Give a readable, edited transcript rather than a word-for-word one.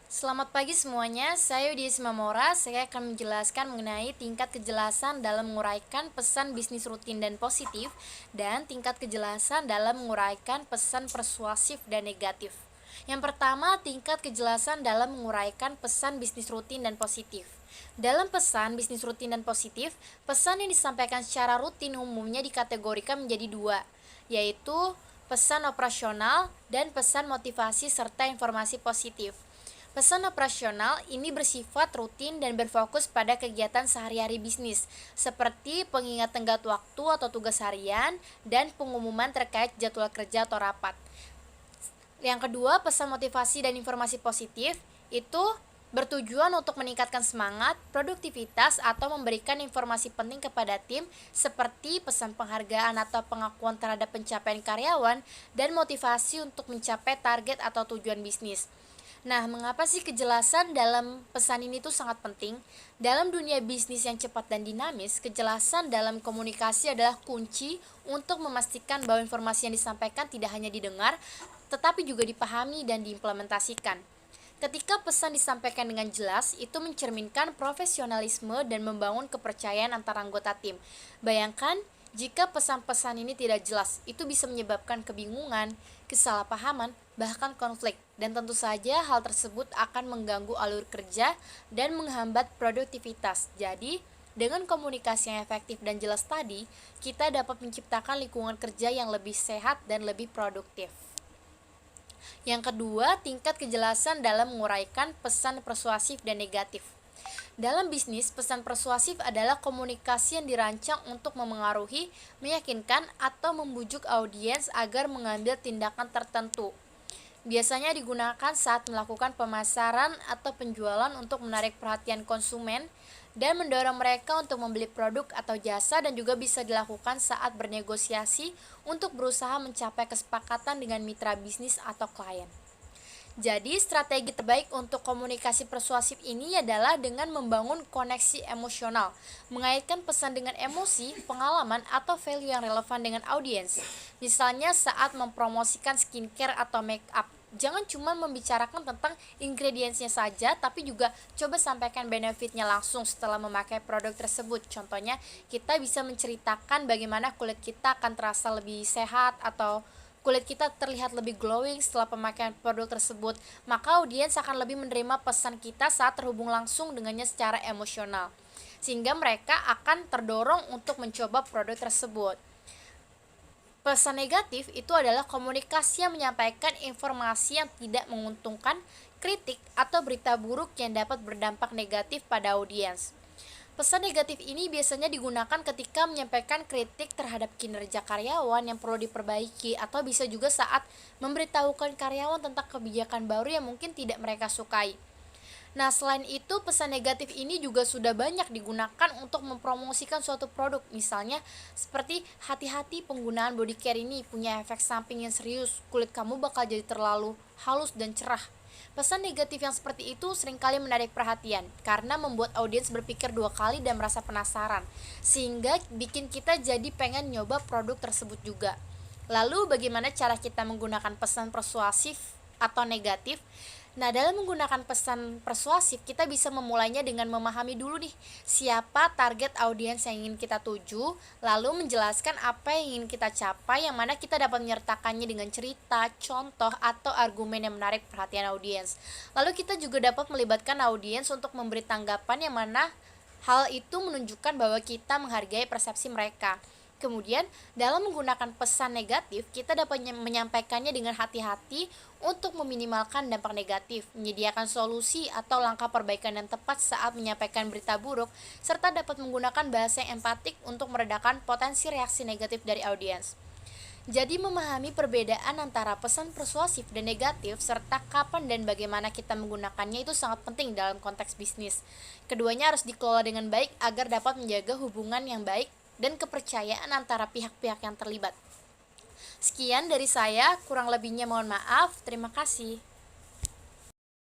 Selamat pagi semuanya, saya Yudi Simamora. Saya akan menjelaskan mengenai tingkat kejelasan dalam menguraikan pesan bisnis rutin dan positif dan tingkat kejelasan dalam menguraikan pesan persuasif dan negatif. Yang pertama, tingkat kejelasan dalam menguraikan pesan bisnis rutin dan positif. Dalam pesan bisnis rutin dan positif, pesan yang disampaikan secara rutin umumnya dikategorikan menjadi dua, yaitu pesan operasional dan pesan motivasi serta informasi positif. Pesan operasional ini bersifat rutin dan berfokus pada kegiatan sehari-hari bisnis, seperti pengingat tenggat waktu atau tugas harian dan pengumuman terkait jadwal kerja atau rapat. Yang kedua, pesan motivasi dan informasi positif itu bertujuan untuk meningkatkan semangat, produktivitas, atau memberikan informasi penting kepada tim seperti pesan penghargaan atau pengakuan terhadap pencapaian karyawan dan motivasi untuk mencapai target atau tujuan bisnis. Nah, mengapa sih kejelasan dalam pesan ini tuh sangat penting? Dalam dunia bisnis yang cepat dan dinamis, kejelasan dalam komunikasi adalah kunci untuk memastikan bahwa informasi yang disampaikan tidak hanya didengar, tetapi juga dipahami dan diimplementasikan. Ketika pesan disampaikan dengan jelas, itu mencerminkan profesionalisme dan membangun kepercayaan antara anggota tim. Bayangkan, jika pesan-pesan ini tidak jelas, itu bisa menyebabkan kebingungan, kesalahpahaman, bahkan konflik. Dan tentu saja hal tersebut akan mengganggu alur kerja dan menghambat produktivitas. Jadi, dengan komunikasi yang efektif dan jelas tadi, kita dapat menciptakan lingkungan kerja yang lebih sehat dan lebih produktif. Yang kedua, tingkat kejelasan dalam menguraikan pesan persuasif dan negatif. Dalam bisnis, pesan persuasif adalah komunikasi yang dirancang untuk memengaruhi, meyakinkan, atau membujuk audiens agar mengambil tindakan tertentu. Biasanya digunakan saat melakukan pemasaran atau penjualan untuk menarik perhatian konsumen dan mendorong mereka untuk membeli produk atau jasa, dan juga bisa dilakukan saat bernegosiasi untuk berusaha mencapai kesepakatan dengan mitra bisnis atau klien. Jadi, strategi terbaik untuk komunikasi persuasif ini adalah dengan membangun koneksi emosional, mengaitkan pesan dengan emosi, pengalaman, atau value yang relevan dengan audiens. Misalnya saat mempromosikan skincare atau make up, jangan cuma membicarakan tentang ingredientsnya saja, tapi juga coba sampaikan benefitnya langsung setelah memakai produk tersebut. Contohnya, kita bisa menceritakan bagaimana kulit kita akan terasa lebih sehat atau kulit kita terlihat lebih glowing setelah pemakaian produk tersebut. Maka audiens akan lebih menerima pesan kita saat terhubung langsung dengannya secara emosional, sehingga mereka akan terdorong untuk mencoba produk tersebut. Pesan negatif itu adalah komunikasi yang menyampaikan informasi yang tidak menguntungkan, kritik, atau berita buruk yang dapat berdampak negatif pada audiens. Pesan negatif ini biasanya digunakan ketika menyampaikan kritik terhadap kinerja karyawan yang perlu diperbaiki, atau bisa juga saat memberitahukan karyawan tentang kebijakan baru yang mungkin tidak mereka sukai. Nah, selain itu, pesan negatif ini juga sudah banyak digunakan untuk mempromosikan suatu produk. Misalnya, seperti hati-hati penggunaan body care ini punya efek samping yang serius, kulit kamu bakal jadi terlalu halus dan cerah. Pesan negatif yang seperti itu seringkali menarik perhatian karena membuat audiens berpikir dua kali dan merasa penasaran, sehingga bikin kita jadi pengen nyoba produk tersebut juga. Lalu bagaimana cara kita menggunakan pesan persuasif atau negatif? Nah, dalam menggunakan pesan persuasif, kita bisa memulainya dengan memahami dulu nih siapa target audiens yang ingin kita tuju, lalu menjelaskan apa yang ingin kita capai, yang mana kita dapat menyertakannya dengan cerita, contoh, atau argumen yang menarik perhatian audiens. Lalu kita juga dapat melibatkan audiens untuk memberi tanggapan, yang mana hal itu menunjukkan bahwa kita menghargai persepsi mereka. Kemudian, dalam menggunakan pesan negatif, kita dapat menyampaikannya dengan hati-hati untuk meminimalkan dampak negatif, menyediakan solusi atau langkah perbaikan yang tepat saat menyampaikan berita buruk, serta dapat menggunakan bahasa yang empatik untuk meredakan potensi reaksi negatif dari audiens. Jadi, memahami perbedaan antara pesan persuasif dan negatif, serta kapan dan bagaimana kita menggunakannya itu sangat penting dalam konteks bisnis. Keduanya harus dikelola dengan baik agar dapat menjaga hubungan yang baik dan kepercayaan antara pihak-pihak yang terlibat. Sekian dari saya, kurang lebihnya mohon maaf. Terima kasih.